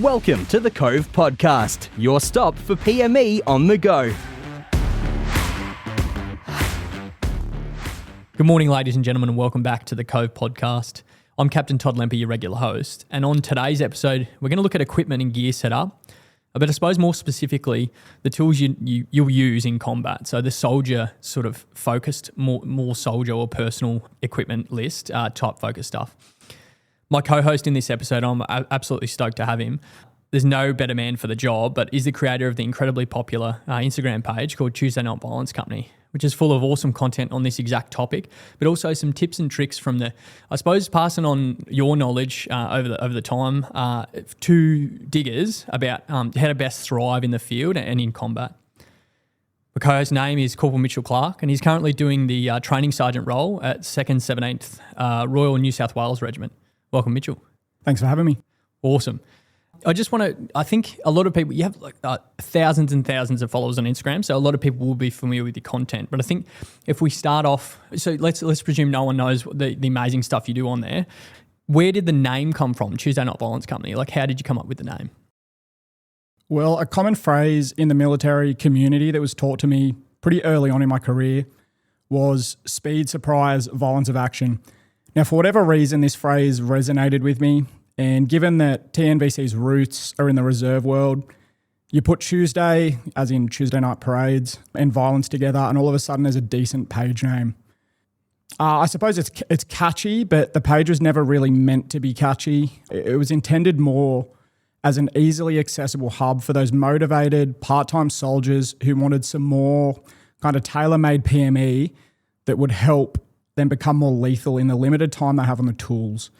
Welcome to the Cove Podcast, your stop for PME on the go. Good morning, ladies and gentlemen, and welcome back to the Cove Podcast. I'm Captain Todd Lemper, your regular host, and on today's episode, we're going to look at equipment and gear setup, but I suppose more specifically, the tools you'll use in combat. So the soldier sort of focused, more soldier or personal equipment list type focused stuff. My co-host in this episode, I'm absolutely stoked to have him. There's no better man for the job, but is the creator of the incredibly popular Instagram page called Tuesday Night Violence Company, which is full of awesome content on this exact topic, but also some tips and tricks from passing on your knowledge over the time to diggers about how to best thrive in the field and in combat. My co-host's name is Corporal Mitchell Clark, and he's currently doing the training sergeant role at 2nd 17th Royal New South Wales Regiment. Welcome, Mitchell. Thanks for having me. Awesome. I think a lot of people, you have like thousands and thousands of followers on Instagram, so a lot of people will be familiar with your content. But I think if we start off, so let's presume no one knows the amazing stuff you do on there. Where did the name come from, Tuesday Night Violence Company? Like, how did you come up with the name? Well, a common phrase in the military community that was taught to me pretty early on in my career was speed, surprise, violence of action. Now, for whatever reason, this phrase resonated with me. And given that TNVC's roots are in the reserve world, you put Tuesday, as in Tuesday night parades, and violence together, and all of a sudden there's a decent page name. I suppose it's catchy, but the page was never really meant to be catchy. It was intended more as an easily accessible hub for those motivated part-time soldiers who wanted some more kind of tailor-made PME that would help them become more lethal in the limited time they have on the tools.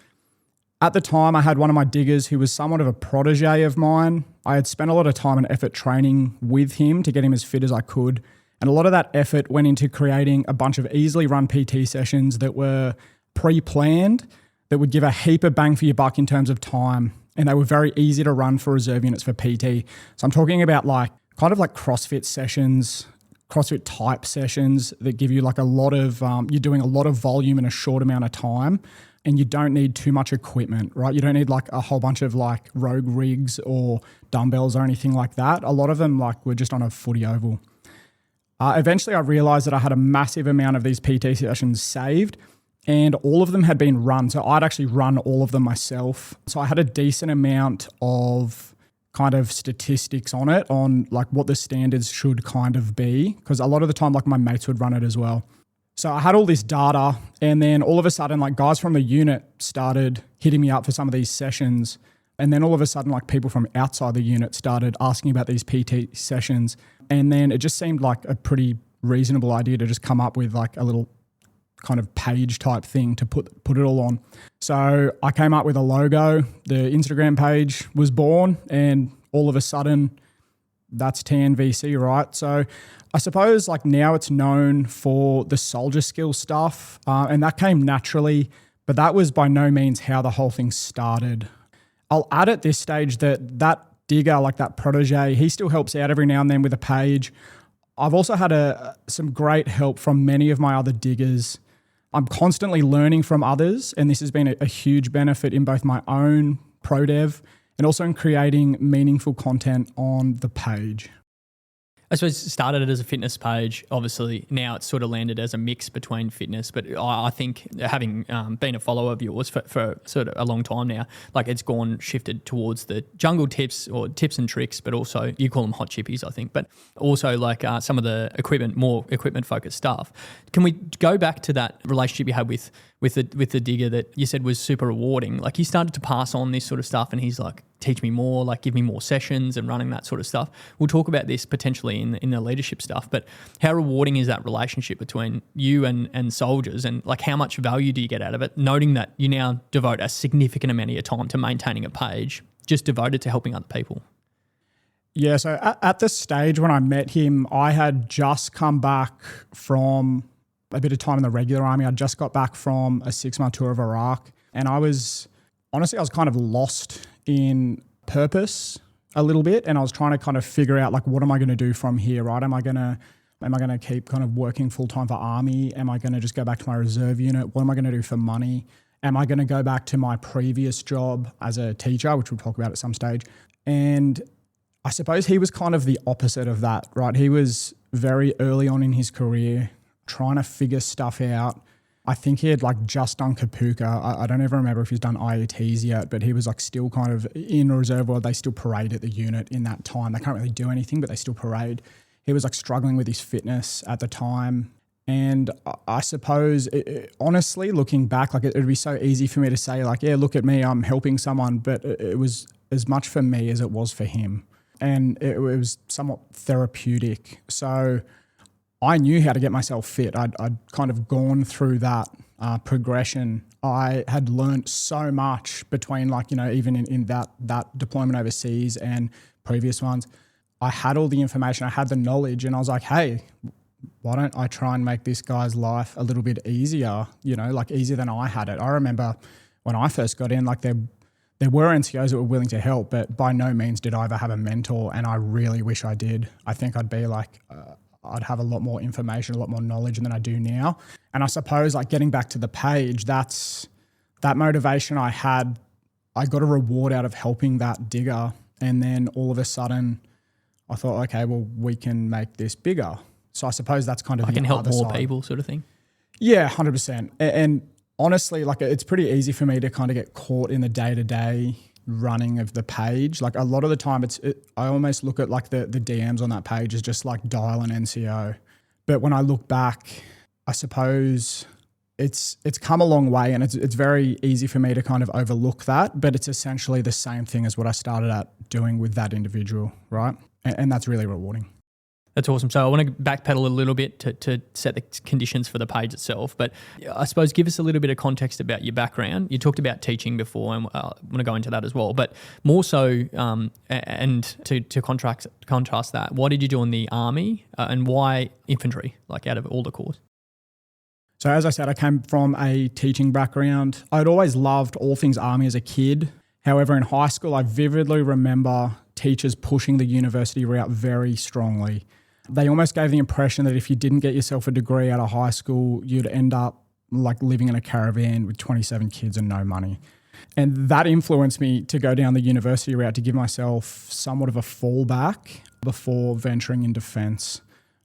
At the time, I had one of my diggers who was somewhat of a protege of mine. I had spent a lot of time and effort training with him to get him as fit as I could. And a lot of that effort went into creating a bunch of easily run PT sessions that were pre-planned, that would give a heap of bang for your buck in terms of time. And they were very easy to run for reserve units for PT. So I'm talking about kind of like CrossFit sessions, CrossFit type sessions that give you like a lot of, you're doing a lot of volume in a short amount of time. And you don't need too much equipment, right? You don't need like a whole bunch of like rogue rigs or dumbbells or anything like that. A lot of them were just on a footy oval. Eventually I realized that I had a massive amount of these PT sessions saved and all of them had been run. So I'd actually run all of them myself. So I had a decent amount of kind of statistics on it, on like what the standards should kind of be. Because a lot of the time like my mates would run it as well. So I had all this data and then all of a sudden like guys from the unit started hitting me up for some of these sessions. And then all of a sudden like people from outside the unit started asking about these PT sessions. And then it just seemed like a pretty reasonable idea to just come up with like a little kind of page type thing to put it all on. So I came up with a logo, the Instagram page was born, and all of a sudden that's TNVC, right? So I suppose like now it's known for the soldier skill stuff and that came naturally, but that was by no means how the whole thing started. I'll add at this stage that digger, like that protege, he still helps out every now and then with a page. I've also had some great help from many of my other diggers. I'm constantly learning from others, and this has been a huge benefit in both my own pro dev and also in creating meaningful content on the page. I suppose it started as a fitness page. Obviously, now it's sort of landed as a mix between fitness. But I think having been a follower of yours for sort of a long time now, like it's shifted towards the jungle tips or tips and tricks, but also you call them hot chippies, I think. But also like some of the more equipment focused stuff. Can we go back to that relationship you had with the digger that you said was super rewarding? Like you started to pass on this sort of stuff, and he's like, teach me more, like give me more sessions and running that sort of stuff. We'll talk about this potentially in the leadership stuff, but how rewarding is that relationship between you and soldiers, and like how much value do you get out of it, noting that you now devote a significant amount of your time to maintaining a page just devoted to helping other people? Yeah, so at the stage when I met him, I had just come back from a bit of time in the regular army. I just got back from a 6-month tour of Iraq, and I was kind of lost in purpose a little bit, and I was trying to kind of figure out like, what am I going to do from here, right? Am I going to keep kind of working full time for army? Am I going to just go back to my reserve unit? What am I going to do for money? Am I going to go back to my previous job as a teacher, which we'll talk about at some stage? And I suppose he was kind of the opposite of that, right? He was very early on in his career trying to figure stuff out. I think he had like just done Kapuka. I don't ever remember if he's done IETs yet, but he was like still kind of in reserve where they still parade at the unit in that time. They can't really do anything, but they still parade. He was like struggling with his fitness at the time. And I suppose, honestly, looking back, like it'd be so easy for me to say like, yeah, look at me, I'm helping someone. But it was as much for me as it was for him. And it was somewhat therapeutic. So I knew how to get myself fit. I'd kind of gone through that progression. I had learnt so much between like, even in that deployment overseas and previous ones. I had all the information, I had the knowledge, and I was like, hey, why don't I try and make this guy's life a little bit easier, like easier than I had it. I remember when I first got in, like there were NCOs that were willing to help, but by no means did I ever have a mentor, and I really wish I did. I think I'd be like, I'd have a lot more information, a lot more knowledge than I do now. And I suppose like getting back to the page, that motivation I had, I got a reward out of helping that digger. And then all of a sudden I thought, okay, well, we can make this bigger. So I suppose that's kind of I can help more side. people sort of thing. Yeah, 100%. And honestly, like it's pretty easy for me to kind of get caught in the day-to-day running of the page. Like a lot of the time I almost look at like the DMs on that page as just like dial an NCO. But when I look back, I suppose it's come a long way, and it's very easy for me to kind of overlook that, but it's essentially the same thing as what I started at doing with that individual, right? And that's really rewarding. That's awesome. So I want to backpedal a little bit to set the conditions for the page itself. But I suppose give us a little bit of context about your background. You talked about teaching before, and I want to go into that as well. But more so, and to contrast that, what did you do in the Army and why infantry, like out of all the corps? So as I said, I came from a teaching background. I'd always loved all things Army as a kid. However, in high school, I vividly remember teachers pushing the university route very strongly. They almost gave the impression that if you didn't get yourself a degree out of high school, you'd end up like living in a caravan with 27 kids and no money. And that influenced me to go down the university route to give myself somewhat of a fallback before venturing in defence.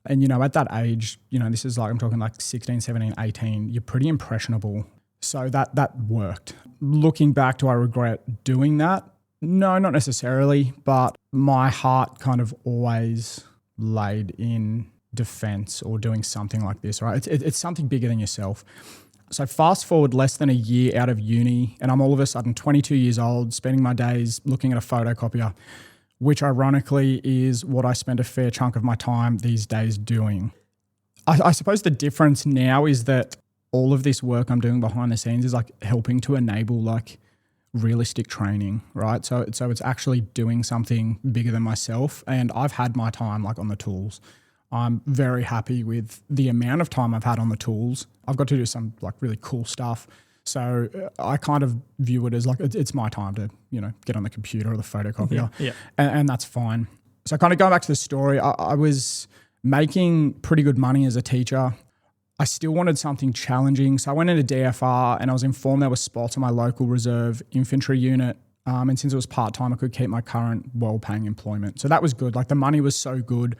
And, at that age, this is like, I'm talking like 16, 17, 18, you're pretty impressionable. So that worked. Looking back, do I regret doing that? No, not necessarily, but my heart kind of always laid in defence or doing something like this, right? It's something bigger than yourself. So fast forward less than a year out of uni, and I'm all of a sudden 22 years old, spending my days looking at a photocopier, which ironically is what I spend a fair chunk of my time these days doing. I suppose the difference now is that all of this work I'm doing behind the scenes is like helping to enable like realistic training, right? So it's actually doing something bigger than myself, and I've had my time like on the tools. I'm very happy with the amount of time I've had on the tools. I've got to do some like really cool stuff. So I kind of view it as like it's my time to, get on the computer or the photocopier. Yeah. And that's fine. So kind of going back to the story, I was making pretty good money as a teacher. I still wanted something challenging. So I went into DFR and I was informed there were spots on my local reserve infantry unit. And since it was part-time, I could keep my current well-paying employment. So that was good. Like the money was so good.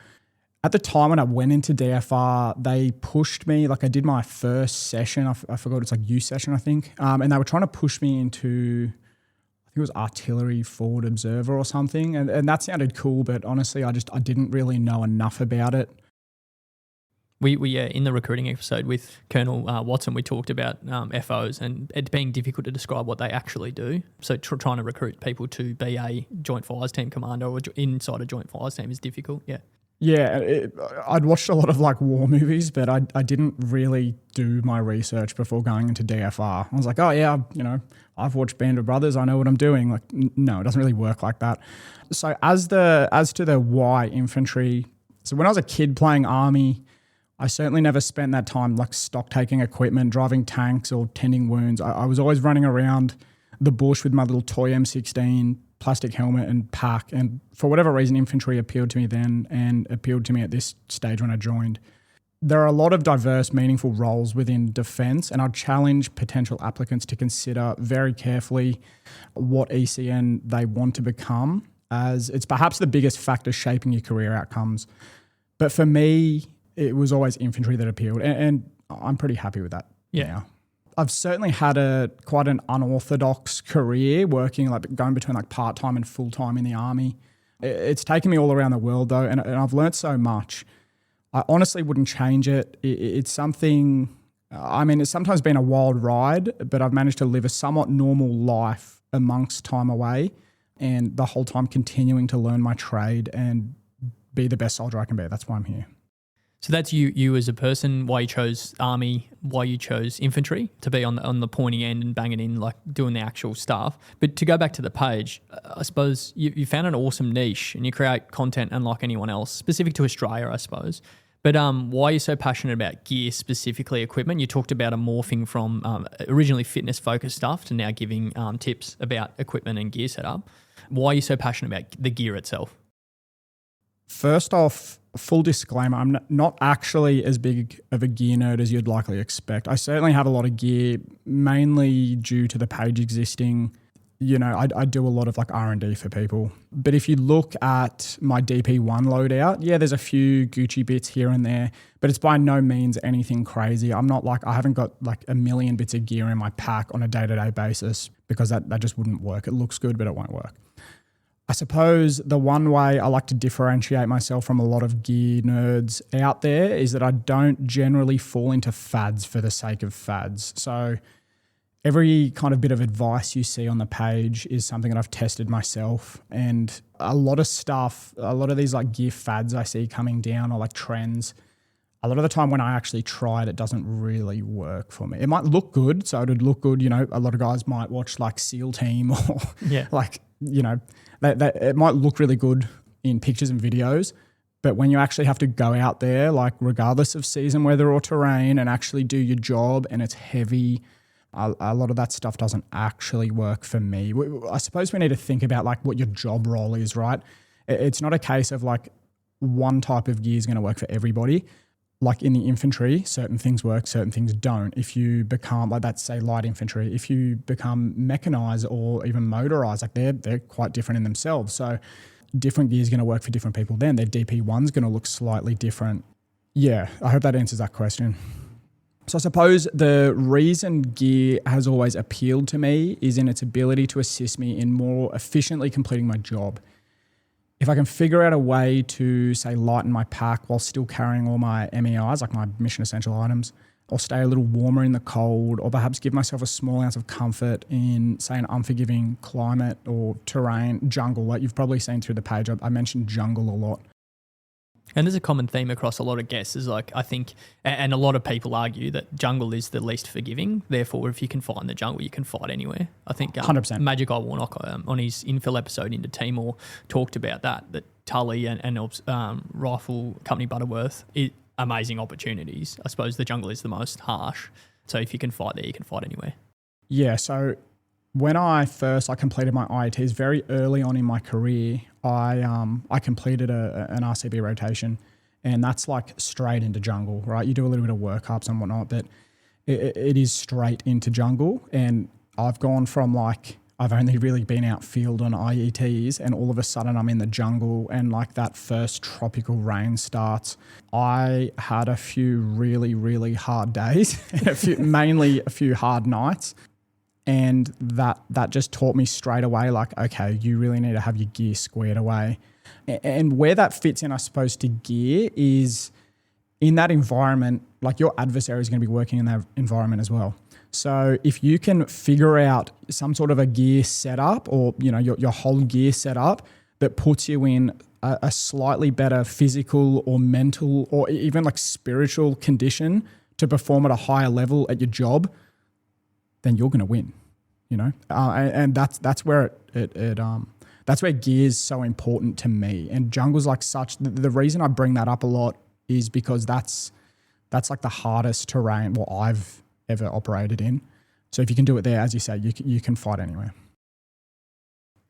At the time when I went into DFR, they pushed me, like I did my first session. I forgot, it's like U session, I think. And they were trying to push me into, I think it was artillery forward observer or something. And that sounded cool, but honestly, I didn't really know enough about it. We in the recruiting episode with Colonel Watson, we talked about FOs and it being difficult to describe what they actually do. So trying to recruit people to be a Joint Fires Team commander or inside a Joint Fires Team is difficult, yeah. Yeah, I'd watched a lot of like war movies, but I didn't really do my research before going into DFR. I was like, oh yeah, I've watched Band of Brothers, I know what I'm doing. Like, no, it doesn't really work like that. So as to the why infantry, so when I was a kid playing Army, I certainly never spent that time like stock taking equipment, driving tanks or tending wounds. I was always running around the bush with my little toy M16, plastic helmet and pack. And for whatever reason, infantry appealed to me then and appealed to me at this stage when I joined. There are a lot of diverse, meaningful roles within defence, and I'd challenge potential applicants to consider very carefully what ECN they want to become as it's perhaps the biggest factor shaping your career outcomes. But for me, it was always infantry that appealed, and I'm pretty happy with that now. I've certainly had quite an unorthodox career working, like going between like part-time and full-time in the army. It's taken me all around the world though, and I've learned so much. I honestly wouldn't change it. It's something, it's sometimes been a wild ride, but I've managed to live a somewhat normal life amongst time away, and the whole time continuing to learn my trade and be the best soldier I can be. That's why I'm here. So that's you as a person, why you chose army, why you chose infantry to be on the pointy end and banging in, like doing the actual stuff. But to go back to the page, I suppose you found an awesome niche and you create content unlike anyone else, specific to Australia, I suppose. But why are you so passionate about gear, specifically equipment? You talked about a morphing from originally fitness-focused stuff to now giving tips about equipment and gear setup. Why are you so passionate about the gear itself? First off, full disclaimer, I'm not actually as big of a gear nerd as you'd likely expect. I certainly have a lot of gear, mainly due to the page existing. I do a lot of like R&D for people. But if you look at my DP1 loadout, there's a few Gucci bits here and there, but it's by no means anything crazy. I haven't got like a million bits of gear in my pack on a day-to-day basis because that just wouldn't work. It looks good, but it won't work. I suppose the one way I like to differentiate myself from a lot of gear nerds out there is that I don't generally fall into fads for the sake of fads. So every kind of bit of advice you see on the page is something that I've tested myself, and a lot of these like gear fads I see coming down or like trends, a lot of the time when I actually try it, it doesn't really work for me. It might look good, so it'd look good. A lot of guys might watch like SEAL Team or it might look really good in pictures and videos, but when you actually have to go out there, like regardless of season, weather or terrain, and actually do your job and it's heavy, a lot of that stuff doesn't actually work for me. I suppose we need to think about like what your job role is, right? It's not a case of like one type of gear is going to work for everybody. Like in the infantry, certain things work, certain things don't. If you become, like that's say light infantry, if you become mechanized or even motorized, like they're quite different in themselves. So different gear is going to work for different people then. Their DP1's going to look slightly different. Yeah, I hope that answers that question. So I suppose the reason gear has always appealed to me is in its ability to assist me in more efficiently completing my job. If I can figure out a way to, say, lighten my pack while still carrying all my MEIs, like my mission essential items, or stay a little warmer in the cold, or perhaps give myself a small ounce of comfort in, say, an unforgiving climate or terrain, jungle, like you've probably seen through the page. I mentioned jungle a lot. And there's a common theme across a lot of guests is like, I think, and a lot of people argue that jungle is the least forgiving. Therefore, if you can fight in the jungle, you can fight anywhere. I think 100%. Magic Eye Warnock on his infill episode into Timor talked about that Tully and Rifle Company Butterworth, amazing opportunities. I suppose the jungle is the most harsh. So if you can fight there, you can fight anywhere. Yeah, so when I first completed my IETs very early on in my career, I completed an RCB rotation, and that's like straight into jungle, right? You do a little bit of workups and whatnot, but it is straight into jungle. And I've gone from like, I've only really been out field on IETs, and all of a sudden I'm in the jungle, and like that first tropical rain starts. I had a few really, really hard days, mainly a few hard nights. And that just taught me straight away, like, okay, you really need to have your gear squared away. And where that fits in, I suppose, to gear is in that environment, like your adversary is going to be working in that environment as well. So if you can figure out some sort of a gear setup or, your whole gear setup that puts you in a slightly better physical or mental or even like spiritual condition to perform at a higher level at your job, then you're going to win, and that's where that's where gear is so important to me. And jungle's like such. The reason I bring that up a lot is because that's like the hardest terrain I've ever operated in. So if you can do it there, as you say, you can fight anywhere.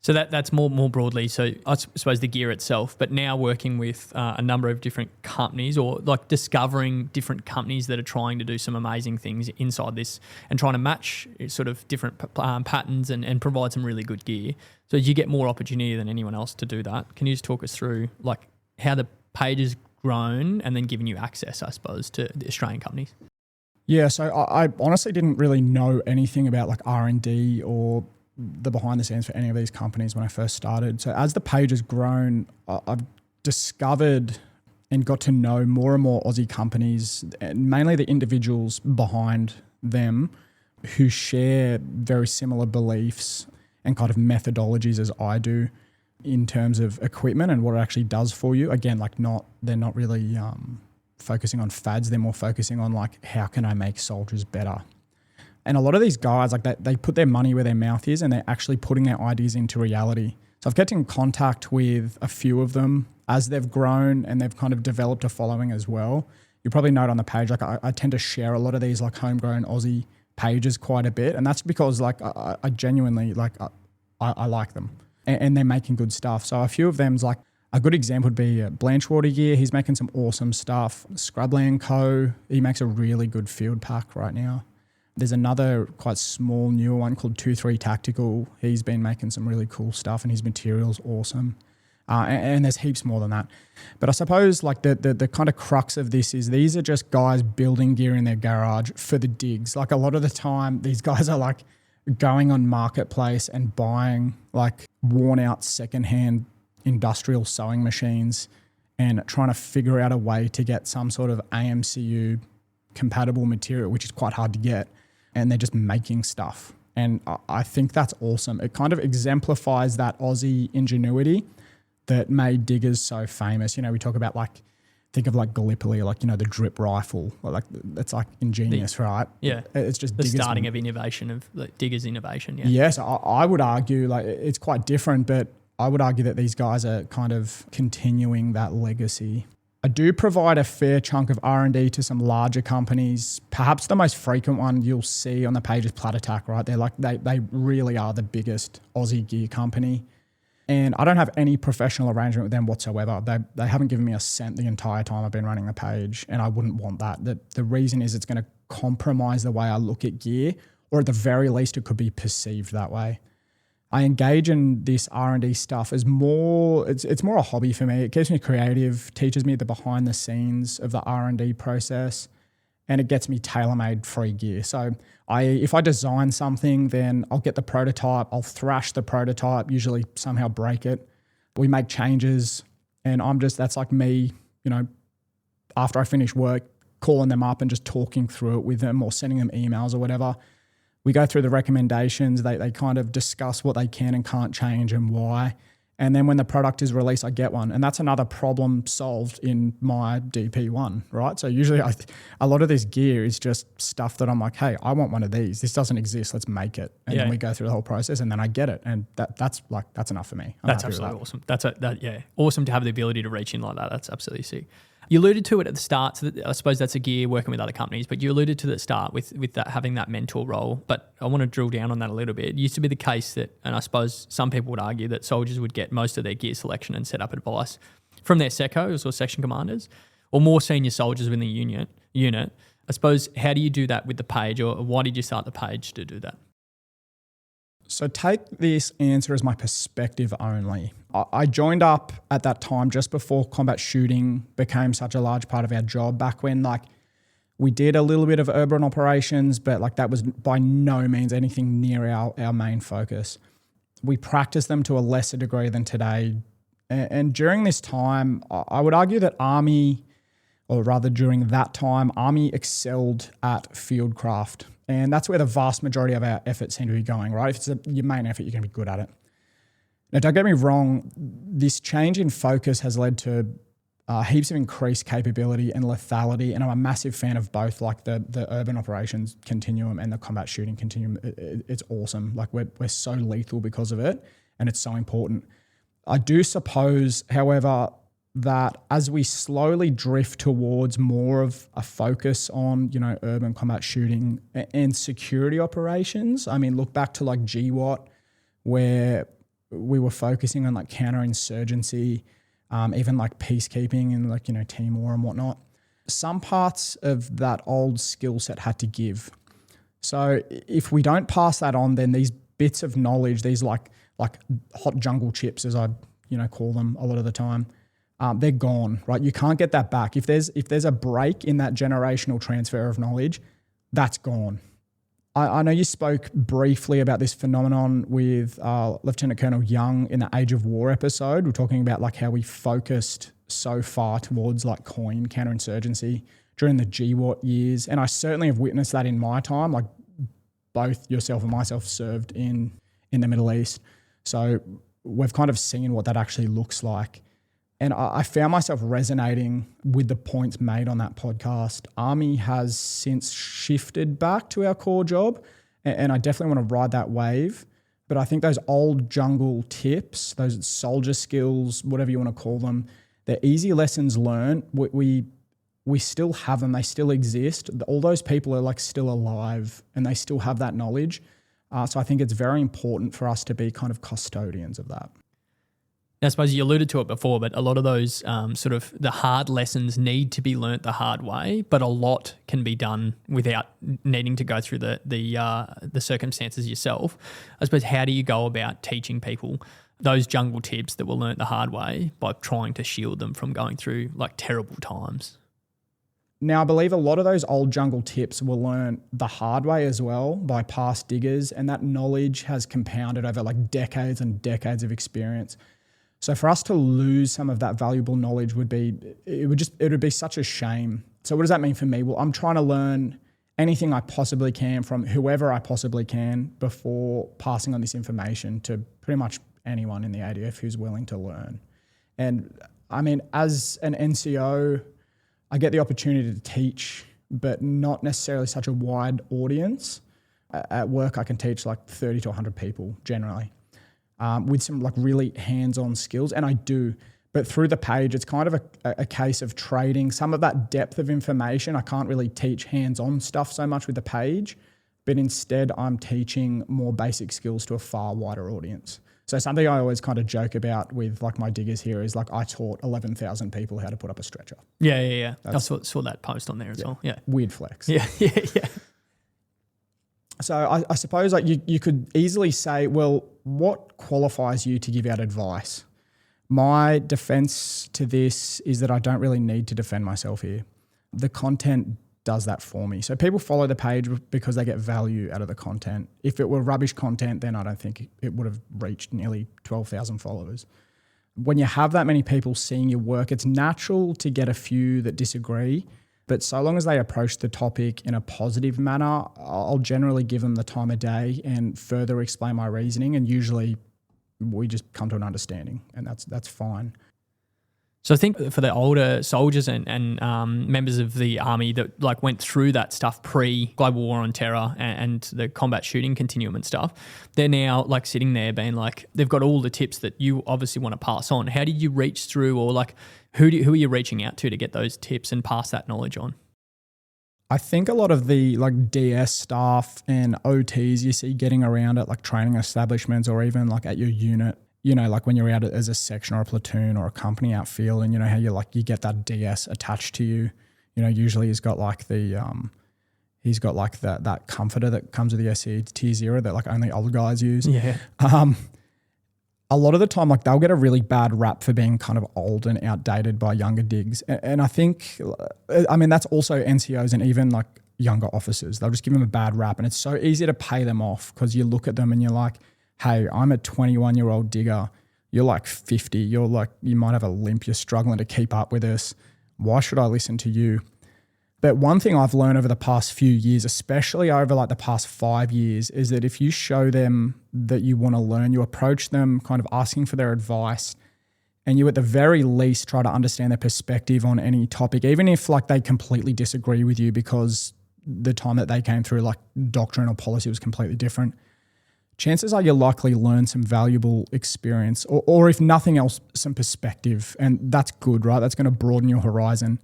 So that's more broadly. So I suppose the gear itself, but now working with a number of different companies, or like discovering different companies that are trying to do some amazing things inside this and trying to match sort of different patterns and provide some really good gear. So you get more opportunity than anyone else to do that. Can you just talk us through like how the page has grown and then giving you access, I suppose, to the Australian companies? Yeah, so I honestly didn't really know anything about like R&D or the behind the scenes for any of these companies when I first started. So as the page has grown, I've discovered and got to know more and more Aussie companies, and mainly the individuals behind them who share very similar beliefs and kind of methodologies as I do in terms of equipment and what it actually does for you. Again, like they're not really focusing on fads. They're more focusing on like, how can I make soldiers better? And a lot of these guys, like they put their money where their mouth is and they're actually putting their ideas into reality. So I've kept in contact with a few of them as they've grown and they've kind of developed a following as well. You probably note on the page, like I tend to share a lot of these like homegrown Aussie pages quite a bit. And that's because like I genuinely like, I like them and they're making good stuff. So a few of them's like, a good example would be Blanchwater Gear. He's making some awesome stuff. Scrubland Co. He makes a really good field pack right now. There's another quite small newer one called 2-3 Tactical. He's been making some really cool stuff and his material's awesome. And there's heaps more than that. But I suppose like the kind of crux of this is these are just guys building gear in their garage for the digs. Like a lot of the time, these guys are like going on Marketplace and buying like worn out secondhand industrial sewing machines and trying to figure out a way to get some sort of AMCU compatible material, which is quite hard to get. And they're just making stuff. And I think that's awesome. It kind of exemplifies that Aussie ingenuity that made diggers so famous. You know, we talk about like, think of like Gallipoli, like, you know, the drip rifle. Like that's like ingenious, right? Yeah. It's just the starting of innovation, of like diggers' innovation. Yeah. Yes, I would argue like it's quite different, but I would argue that these guys are kind of continuing that legacy. I do provide a fair chunk of R&D to some larger companies. Perhaps the most frequent one you'll see on the page is Plat Attack, right? They're like they really are the biggest Aussie gear company. And I don't have any professional arrangement with them whatsoever. They haven't given me a cent the entire time I've been running the page, and I wouldn't want that. The reason is it's going to compromise the way I look at gear, or at the very least it could be perceived that way. I engage in this R&D stuff as more, it's more a hobby for me. It keeps me creative, teaches me the behind the scenes of the R&D process, and it gets me tailor-made free gear. So if I design something, then I'll get the prototype, I'll thrash the prototype, usually somehow break it. We make changes, and that's like me, you know, after I finish work, calling them up and just talking through it with them or sending them emails or whatever. We go through the recommendations. They kind of discuss what they can and can't change and why. And then when the product is released, I get one. And that's another problem solved in my DP1, right? So usually a lot of this gear is just stuff that I'm like, hey, I want one of these. This doesn't exist. Let's make it. And then we go through the whole process and then I get it. And that's enough for me. That's absolutely awesome. Awesome to have the ability to reach in like that. That's absolutely sick. You alluded to it at the start, so I suppose that's a gear working with other companies, but you alluded to the start with that having that mentor role. But I want to drill down on that a little bit. It used to be the case that, and I suppose some people would argue that soldiers would get most of their gear selection and setup advice from their secos or section commanders or more senior soldiers within the unit. I suppose, how do you do that with the page, or why did you start the page to do that? So take this answer as my perspective only. I joined up at that time just before combat shooting became such a large part of our job, back when like we did a little bit of urban operations, but like that was by no means anything near our main focus. We practiced them to a lesser degree than today. And during this time, I would argue that Army, or rather during that time, Army excelled at fieldcraft. And that's where the vast majority of our efforts seem to be going, right? If it's your main effort, you're going to be good at it. Now, don't get me wrong, this change in focus has led to heaps of increased capability and lethality, and I'm a massive fan of both, like the urban operations continuum and the combat shooting continuum. It's awesome. Like we're so lethal because of it, and it's so important. I do suppose, however, that as we slowly drift towards more of a focus on, you know, urban combat shooting and security operations, I mean, look back to like GWAT, where we were focusing on like counterinsurgency, even like peacekeeping and like, Timor and whatnot. Some parts of that old skill set had to give. So if we don't pass that on, then these bits of knowledge, these like hot jungle chips, as I call them a lot of the time, they're gone, right? You can't get that back. If there's a break in that generational transfer of knowledge, that's gone. I know you spoke briefly about this phenomenon with Lieutenant Colonel Young in the Age of War episode. We're talking about like how we focused so far towards like coin counterinsurgency during the GWAT years. And I certainly have witnessed that in my time. Like both yourself and myself served in the Middle East. So we've kind of seen what that actually looks like. And I found myself resonating with the points made on that podcast. Army has since shifted back to our core job, and I definitely want to ride that wave. But I think those old jungle tips, those soldier skills, whatever you want to call them, they're easy lessons learned. We still have them. They still exist. All those people are like still alive, and they still have that knowledge. So I think it's very important for us to be kind of custodians of that. I suppose you alluded to it before, but a lot of those sort of the hard lessons need to be learnt the hard way, but a lot can be done without needing to go through the circumstances yourself. I suppose, how do you go about teaching people those jungle tips that were learnt the hard way by trying to shield them from going through like terrible times? Now, I believe a lot of those old jungle tips were learned the hard way as well by past diggers, and that knowledge has compounded over like decades and decades of experience. So for us to lose some of that valuable knowledge would be such a shame. So what does that mean for me? Well, I'm trying to learn anything I possibly can from whoever I possibly can before passing on this information to pretty much anyone in the ADF who's willing to learn. And I mean, as an NCO, I get the opportunity to teach, but not necessarily such a wide audience. At work, I can teach like 30 to 100 people generally. With some like really hands-on skills, and I do. But through the page, it's kind of a case of trading some of that depth of information. I can't really teach hands-on stuff so much with the page, but instead I'm teaching more basic skills to a far wider audience. So something I always kind of joke about with like my diggers here is like I taught 11,000 people how to put up a stretcher. Yeah. I saw that post on there as well. Yeah. Weird flex. Yeah. So I suppose like you could easily say, well, what qualifies you to give out advice? My defense to this is that I don't really need to defend myself here. The content does that for me. So people follow the page because they get value out of the content. If it were rubbish content, then I don't think it would have reached nearly 12,000 followers. When you have that many people seeing your work, it's natural to get a few that disagree. But so long as they approach the topic in a positive manner, I'll generally give them the time of day and further explain my reasoning. And usually we just come to an understanding, and that's fine. So I think for the older soldiers and members of the army that like went through that stuff pre-Global War on Terror and the combat shooting continuum and stuff, they're now like sitting there being like, they've got all the tips that you obviously want to pass on. How did you reach through, or like who are you reaching out to get those tips and pass that knowledge on? I think a lot of the like DS staff and OTs you see getting around at like training establishments or even like at your unit, like when you're out as a section or a platoon or a company outfield, and how you get that DS attached to you. Usually he's got like that comforter that comes with the SE Tier 0 that like only old guys use. Yeah. A lot of the time, like they'll get a really bad rap for being kind of old and outdated by younger digs. And I think, that's also NCOs and even like younger officers. They'll just give them a bad rap, and it's so easy to pay them off because you look at them and you're like, hey, I'm a 21-year-old digger. You're like 50. You're like, you might have a limp. You're struggling to keep up with us. Why should I listen to you? But one thing I've learned over the past few years, especially over like the past 5 years, is that if you show them that you want to learn, you approach them kind of asking for their advice, and you at the very least try to understand their perspective on any topic, even if like they completely disagree with you because the time that they came through like doctrine or policy was completely different. Chances are you'll likely learn some valuable experience or if nothing else, some perspective. And that's good, right? That's going to broaden your horizon.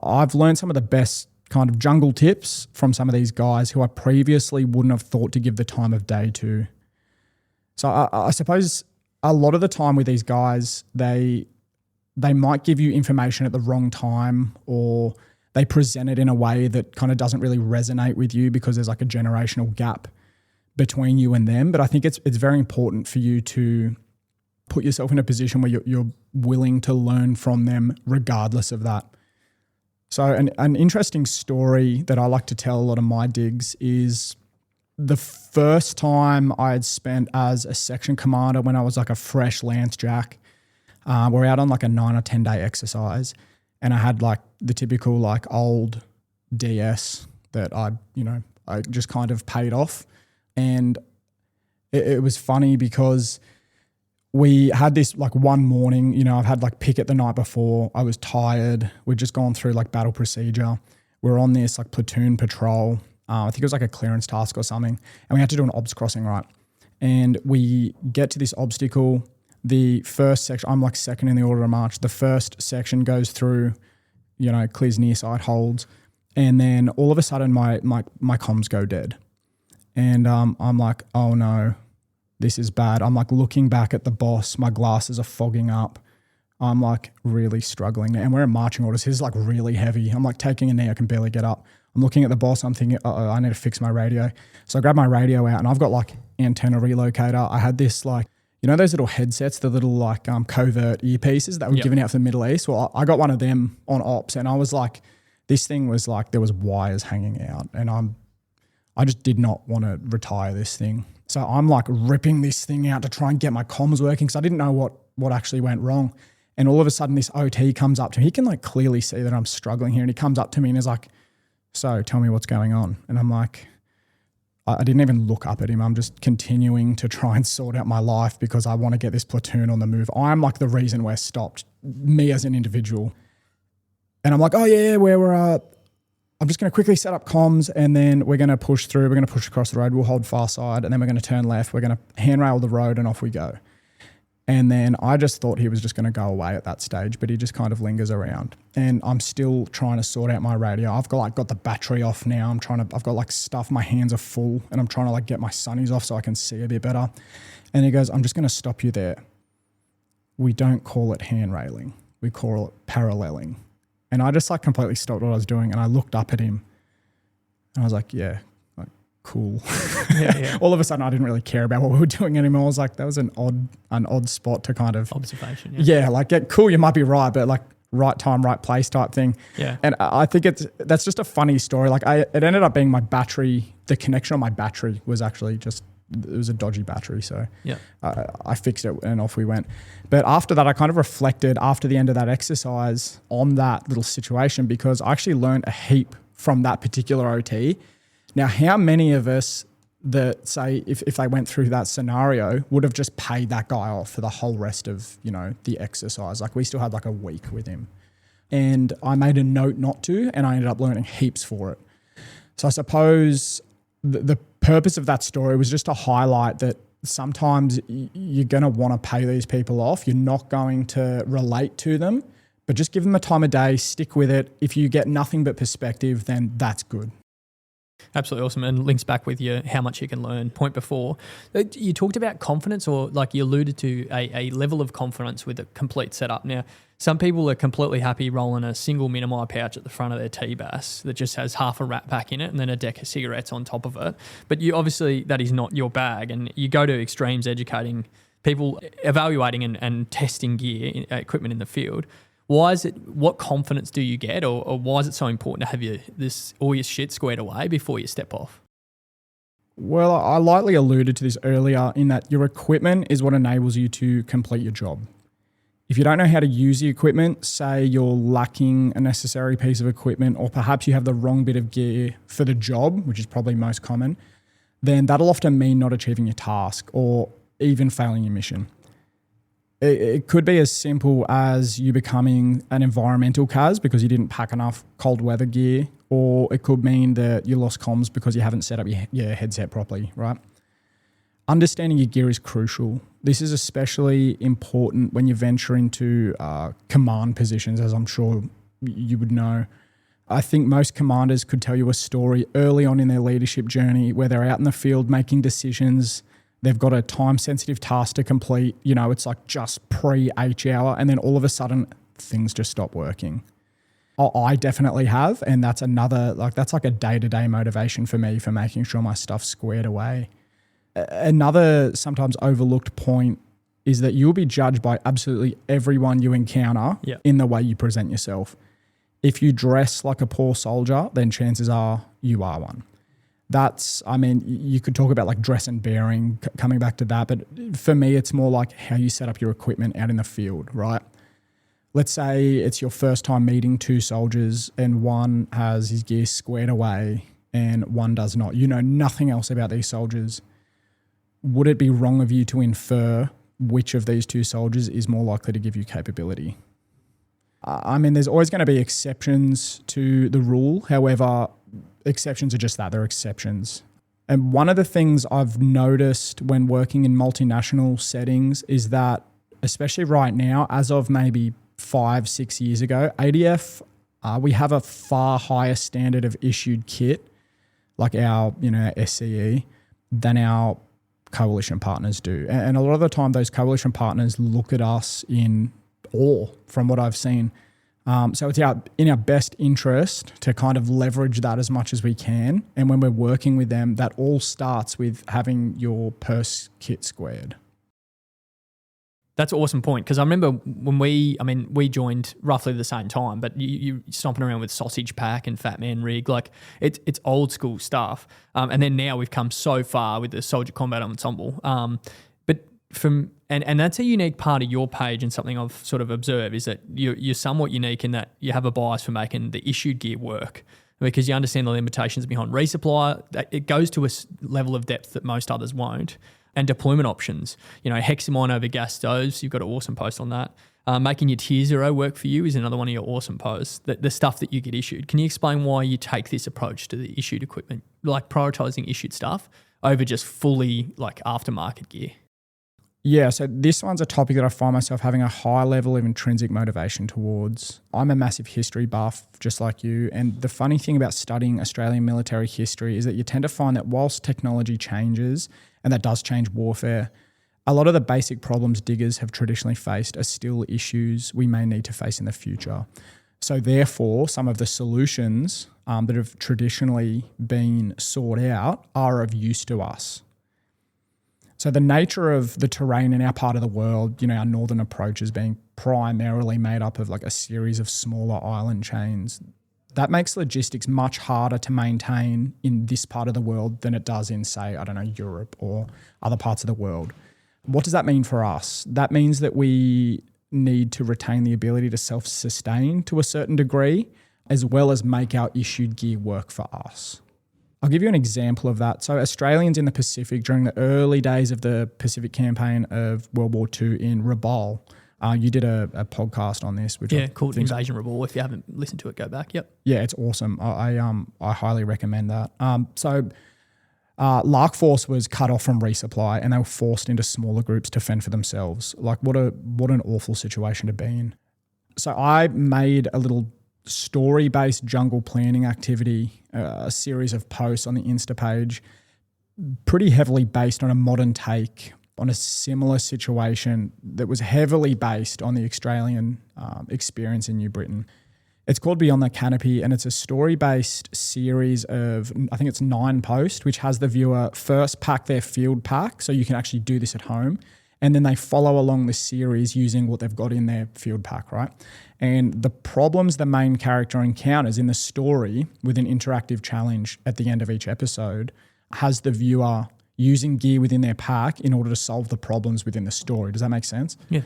I've learned some of the best kind of jungle tips from some of these guys who I previously wouldn't have thought to give the time of day to. So I suppose a lot of the time with these guys, they might give you information at the wrong time, or they present it in a way that kind of doesn't really resonate with you because there's like a generational gap between you and them. But I think it's very important for you to put yourself in a position where you're willing to learn from them regardless of that. So an interesting story that I like to tell a lot of my digs is the first time I had spent as a section commander when I was like a fresh Lance Jack. We're out on like a 9 or 10 day exercise, and I had like the typical like old DS that I just kind of paid off. And it was funny because we had this like one morning, I've had like picket the night before. I was tired. We'd just gone through like battle procedure. We're on this like platoon patrol. I think it was like a clearance task or something. And we had to do an obs crossing, right? And we get to this obstacle. The first section, I'm like second in the order of march. The first section goes through, clears near side holds. And then all of a sudden my comms go dead. And I'm like, oh no, this is bad. I'm like looking back at the boss. My glasses are fogging up. I'm like really struggling. And we're in marching orders. His is like really heavy. I'm like taking a knee. I can barely get up. I'm looking at the boss. I'm thinking, I need to fix my radio. So I grab my radio out, and I've got like antenna relocator. I had this like, those little headsets, the little like covert earpieces that were given out for the Middle East. Well, I got one of them on ops, and I was like, this thing was like, there was wires hanging out, and I just did not want to retire this thing. So I'm like ripping this thing out to try and get my comms working, because I didn't know what actually went wrong. And all of a sudden this OT comes up to me. He can like clearly see that I'm struggling here, and he comes up to me and is like, so tell me what's going on. And I'm like, I didn't even look up at him. I'm just continuing to try and sort out my life because I want to get this platoon on the move. I'm like the reason we're stopped, me as an individual. And I'm like, oh yeah, I'm just going to quickly set up comms, and then we're going to push through. We're going to push across the road. We'll hold far side, and then we're going to turn left. We're going to handrail the road, and off we go. And then I just thought he was just going to go away at that stage, but he just kind of lingers around. And I'm still trying to sort out my radio. I've got the battery off now. I've got like stuff. My hands are full, and I'm trying to like get my sunnies off so I can see a bit better. And he goes, I'm just going to stop you there. We don't call it hand railing. We call it paralleling. And I just like completely stopped what I was doing, and I looked up at him, and I was like, yeah, like cool. Yeah. All of a sudden I didn't really care about what we were doing anymore. I was like, that was an odd spot to kind of observation. Yeah, like cool, you might be right, but like right time, right place type thing. Yeah. And I think that's just a funny story. Like it ended up being my battery, the connection on my battery was actually just, it was a dodgy battery. So yeah, I fixed it and off we went. But after that, I kind of reflected after the end of that exercise on that little situation, because I actually learned a heap from that particular OT. Now, how many of us that say if they went through that scenario would have just paid that guy off for the whole rest of, the exercise? Like we still had like a week with him, and I made a note not to, and I ended up learning heaps for it. So I suppose the purpose of that story was just to highlight that sometimes you're going to want to pay these people off. You're not going to relate to them, but just give them the time of day, stick with it. If you get nothing but perspective, then that's good. Absolutely awesome, and links back with you how much you can learn. Point before, you talked about confidence, or like you alluded to a level of confidence with a complete setup. Now, some people are completely happy rolling a single minimi pouch at the front of their T-Bass that just has half a rat pack in it and then a deck of cigarettes on top of it. But you obviously, that is not your bag, and you go to extremes educating people, evaluating and testing gear, equipment in the field. What confidence do you get, or why is it so important to have all your shit squared away before you step off? Well, I lightly alluded to this earlier in that your equipment is what enables you to complete your job. If you don't know how to use the equipment, say you're lacking a necessary piece of equipment, or perhaps you have the wrong bit of gear for the job, which is probably most common, then that'll often mean not achieving your task or even failing your mission. It could be as simple as you becoming an environmental CAS because you didn't pack enough cold weather gear, or it could mean that you lost comms because you haven't set up your headset properly, right? Understanding your gear is crucial. This is especially important when you venture into command positions, as I'm sure you would know. I think most commanders could tell you a story early on in their leadership journey where they're out in the field making decisions They've got a time-sensitive task to complete. It's like just pre-H hour, and then all of a sudden things just stop working. I definitely have, and that's like a day-to-day motivation for me for making sure my stuff's squared away. Another sometimes overlooked point is that you'll be judged by absolutely everyone you encounter in the way you present yourself. If you dress like a poor soldier, then chances are you are one. You could talk about like dress and bearing, coming back to that, but for me, it's more like how you set up your equipment out in the field, right? Let's say it's your first time meeting two soldiers and one has his gear squared away and one does not. You know nothing else about these soldiers. Would it be wrong of you to infer which of these two soldiers is more likely to give you capability? There's always going to be exceptions to the rule. However, exceptions are just that, they're exceptions. And one of the things I've noticed when working in multinational settings is that, especially right now, as of maybe 5-6 years ago, ADF, we have a far higher standard of issued kit, like our SCE, than our coalition partners do. And a lot of the time, those coalition partners look at us in awe from what I've seen. So it's in our best interest to kind of leverage that as much as we can. And when we're working with them, that all starts with having your purse kit squared. That's an awesome point, because I remember when we joined roughly the same time, but you stomping around with sausage pack and Fat Man rig, like it's old school stuff. And then now we've come so far with the Soldier Combat Ensemble. And that's a unique part of your page, and something I've sort of observed is that you're somewhat unique in that you have a bias for making the issued gear work, because you understand the limitations behind resupply. It goes to a level of depth that most others won't. And deployment options, hexamine over gas stoves, you've got an awesome post on that. Making your tier 0 work for you is another one of your awesome posts, the stuff that you get issued. Can you explain why you take this approach to the issued equipment, like prioritizing issued stuff over just fully like aftermarket gear? Yeah, so this one's a topic that I find myself having a high level of intrinsic motivation towards. I'm a massive history buff, just like you. And the funny thing about studying Australian military history is that you tend to find that whilst technology changes, and that does change warfare, a lot of the basic problems diggers have traditionally faced are still issues we may need to face in the future. So therefore, some of the solutions that have traditionally been sought out are of use to us. So the nature of the terrain in our part of the world, our northern approaches being primarily made up of like a series of smaller island chains, that makes logistics much harder to maintain in this part of the world than it does in, say, Europe or other parts of the world. What does that mean for us? That means that we need to retain the ability to self-sustain to a certain degree, as well as make our issued gear work for us. I'll give you an example of that. So Australians in the Pacific during the early days of the Pacific campaign of World War II in Rabaul, you did a podcast on this. Called Invasion Rabaul. If you haven't listened to it, go back. Yep. Yeah, it's awesome. I highly recommend that. Lark Force was cut off from resupply and they were forced into smaller groups to fend for themselves. Like what an awful situation to be in. So I made a little story-based jungle planning activity, a series of posts on the Insta page, pretty heavily based on a modern take on a similar situation that was heavily based on the Australian experience in New Britain. It's called Beyond the Canopy, and it's a story-based series of, I think it's 9 posts, which has the viewer first pack their field pack, so you can actually do this at home, and then they follow along the series using what they've got in their field pack, right? And the problems the main character encounters in the story with an interactive challenge at the end of each episode has the viewer using gear within their pack in order to solve the problems within the story. Does that make sense? Yeah.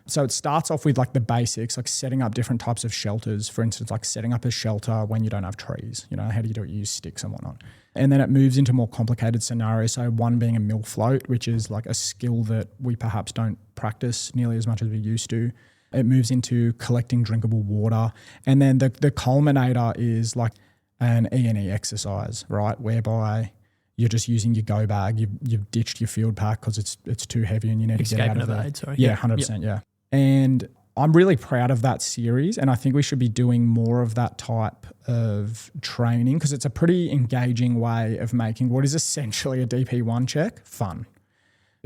So it starts off with like the basics, like setting up different types of shelters. For instance, like setting up a shelter when you don't have trees. How do you do it? You use sticks and whatnot. And then it moves into more complicated scenarios. So one being a mill float, which is like a skill that we perhaps don't practice nearly as much as we used to. It moves into collecting drinkable water. And then the culminator is like an E&E exercise, right? Whereby you're just using your go bag. You've ditched your field pack because it's too heavy and you need to get out of it. Yeah, 100%, yeah. And I'm really proud of that series, and I think we should be doing more of that type of training because it's a pretty engaging way of making what is essentially a DP1 check fun.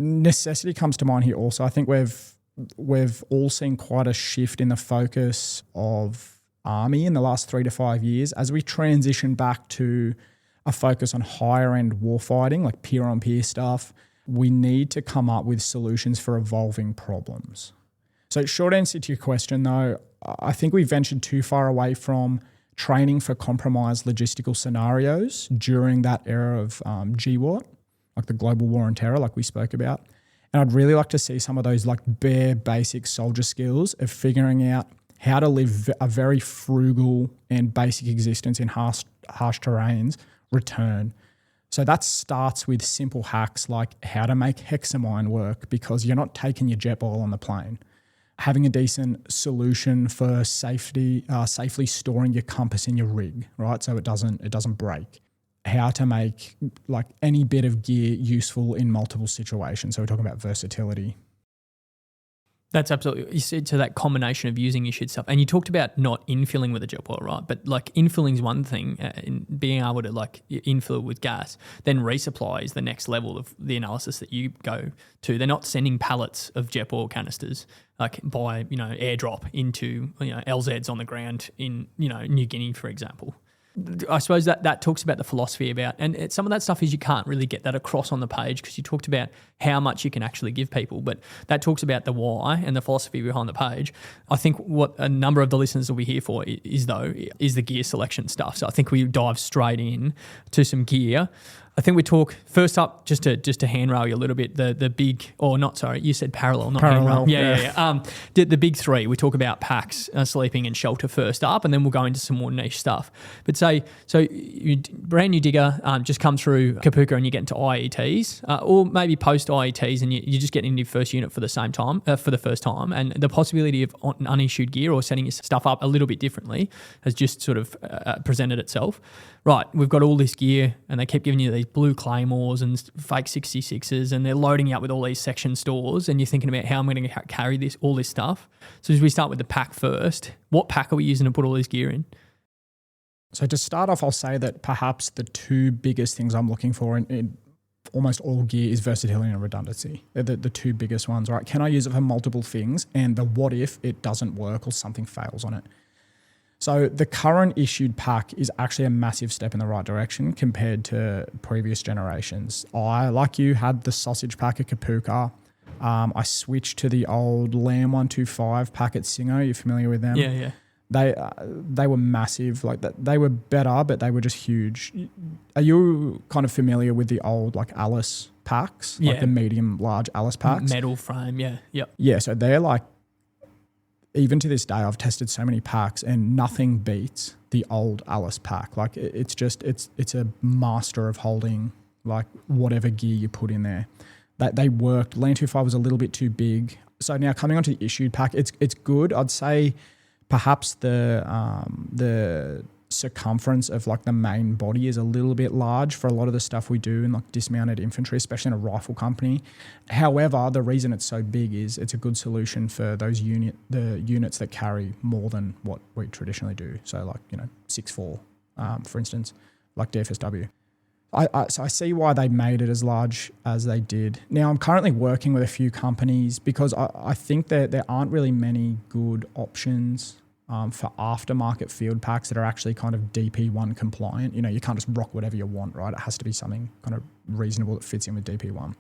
necessity comes to mind here also. I think we've all seen quite a shift in the focus of Army in the last 3 to 5 years as we transition back to a focus on higher end warfighting, like peer-on-peer stuff. We need to come up with solutions for evolving problems. So short answer to your question though, I think we ventured too far away from training for compromised logistical scenarios during that era of GWAT, like the global war on terror, like we spoke about. And I'd really like to see some of those like bare basic soldier skills of figuring out how to live a very frugal and basic existence in harsh terrains return. So that starts with simple hacks like how to make hexamine work because you're not taking your jet ball on the plane. Having a decent solution for safely storing your compass in your rig, right? So it doesn't break. How to make like any bit of gear useful in multiple situations. So we're talking about versatility. That's absolutely, you said to that combination of using your shit stuff. And you talked about not infilling with a jet bottle, right? But like infilling is one thing, in being able to like infill with gas, then resupply is the next level of the analysis that you go to. They're not sending pallets of jet oil canisters like by, airdrop into, LZs on the ground in, New Guinea, for example. I suppose that talks about the philosophy about, and some of that stuff is you can't really get that across on the page because you talked about how much you can actually give people, but that talks about the why and the philosophy behind the page. I think what a number of the listeners will be here for is the gear selection stuff. So I think we dive straight in to some gear. I think we talk first up just to handrail you a little bit. The big, or not, sorry, you said parallel, not handrail. Yeah. The big three. We talk about packs, sleeping, and shelter first up, and then we'll go into some more niche stuff. But brand new digger just come through Kapuka and you get into IETs, or maybe post IETs, and you just get into your first unit for the first time, and the possibility of unissued gear or setting your stuff up a little bit differently has just sort of presented itself. Right, we've got all this gear, and they keep giving you these blue claymores and fake 66s, and they're loading you up with all these section stores, and you're thinking about how I'm going to carry all this stuff. So as we start with the pack first, what pack are we using to put all this gear in? So to start off, I'll say that perhaps the two biggest things I'm looking for in almost all gear is versatility and redundancy. They're the two biggest ones, right? Can I use it for multiple things? And the what if it doesn't work or something fails on it? So the current issued pack is actually a massive step in the right direction compared to previous generations. I, like you, had the sausage pack at Kapuka. I switched to the old Lamb 125 pack at Singo. You're familiar with them? Yeah. They were massive. Like that, they were better, but they were just huge. Are you kind of familiar with the old like Alice packs? Yeah. Like the medium, large Alice packs? Metal frame, yeah. Yep. Yeah, so they're like, even to this day, I've tested so many packs and nothing beats the old Alice pack. Like it's a master of holding like whatever gear you put in there. That they worked. Land 25 was a little bit too big. So now coming onto the issued pack, it's good. I'd say perhaps the circumference of like the main body is a little bit large for a lot of the stuff we do in like dismounted infantry, especially in a rifle company. However, the reason it's so big is it's a good solution for the units that carry more than what we traditionally do. So like, 6'4", for instance, like DFSW. So I see why they made it as large as they did. Now I'm currently working with a few companies because I think that there aren't really many good options for aftermarket field packs that are actually kind of DP1 compliant. You can't just rock whatever you want, right? It has to be something kind of reasonable that fits in with DP1.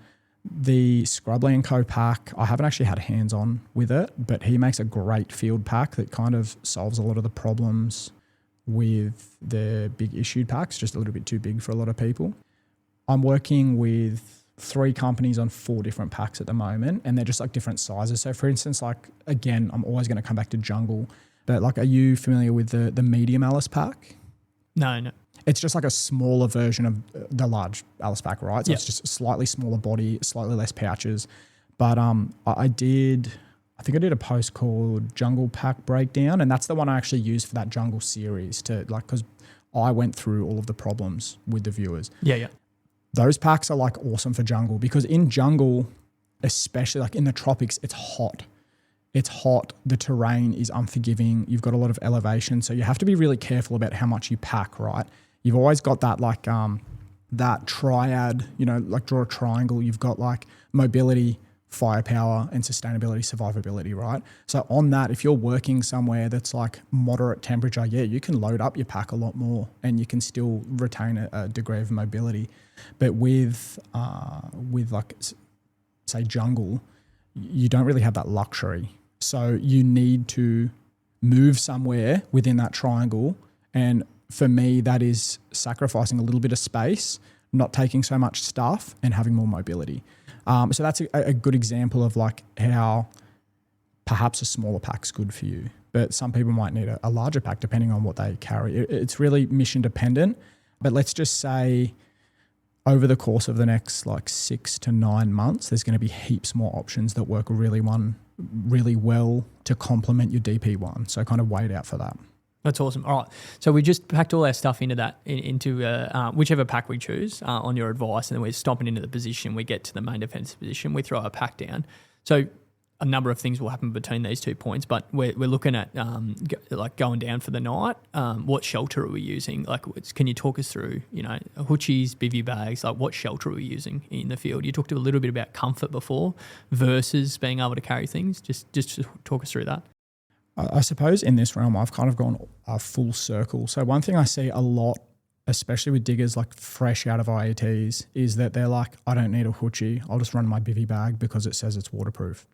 The Scrubland Co pack, I haven't actually had hands-on with it, but he makes a great field pack that kind of solves a lot of the problems with the big issued packs, just a little bit too big for a lot of people. I'm working with 3 companies on 4 different packs at the moment, and they're just like different sizes. So for instance, like again, I'm always going to come back to jungle. But like, are you familiar with the medium Alice pack? No. It's just like a smaller version of the large Alice pack, right? So Yep. It's just a slightly smaller body, slightly less pouches. But I think I did a post called Jungle Pack Breakdown, and that's the one I actually used for that jungle series to like, because I went through all of the problems with the viewers. Yeah. Those packs are like awesome for jungle because in jungle, especially like in the tropics, it's hot. It's hot. The terrain is unforgiving. You've got a lot of elevation. So you have to be really careful about how much you pack, right? You've always got that like that triad, like draw a triangle, you've got like mobility, firepower, and sustainability, survivability, right? So on that, if you're working somewhere that's like moderate temperature, you can load up your pack a lot more and you can still retain a degree of mobility. But with like, say, jungle, you don't really have that luxury. So you need to move somewhere within that triangle. And for me, that is sacrificing a little bit of space, not taking so much stuff, and having more mobility. So that's a good example of like how perhaps a smaller pack's good for you. But some people might need a larger pack depending on what they carry. It's really mission dependent. But let's just say over the course of the next like 6 to 9 months, there's going to be heaps more options that work really well to complement your DP1. So kind of wait out for that. That's awesome. All right. So we just packed all our stuff into whichever pack we choose on your advice, and then we're stomping into the position. We get to the main defensive position. We throw our pack down. So a number of things will happen between these 2 points, but we're looking at like going down for the night. What shelter are we using? Like, can you talk us through, hoochies, bivvy bags, like what shelter are we using in the field? You talked a little bit about comfort before versus being able to carry things. Just talk us through that. I suppose in this realm, I've kind of gone a full circle. So one thing I see a lot, especially with diggers like fresh out of IETs, is that they're like, I don't need a hoochie. I'll just run my bivvy bag because it says it's waterproof.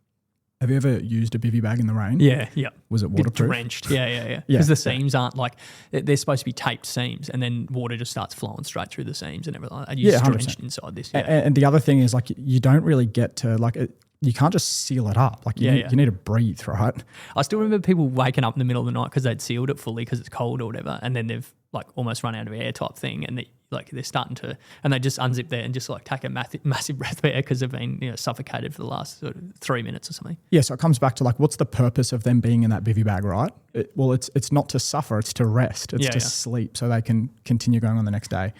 Have you ever used a bivvy bag in the rain? Yeah. Was it waterproof? Drenched. Yeah. Because the seams aren't like, they're supposed to be taped seams, and then water just starts flowing straight through the seams and everything like that. You're drenched inside this. Yeah. And the other thing is like, you don't really get to like, you can't just seal it up. Like you need to breathe, right? I still remember people waking up in the middle of the night because they'd sealed it fully because it's cold or whatever, and then they've like almost run out of air type thing, and they're starting to, and they just unzip there and just like take a massive breath of air because they've been suffocated for the last sort of 3 minutes or something. Yeah, so it comes back to like, what's the purpose of them being in that bivvy bag, right? It's not to suffer, it's to rest, it's to sleep so they can continue going on the next day.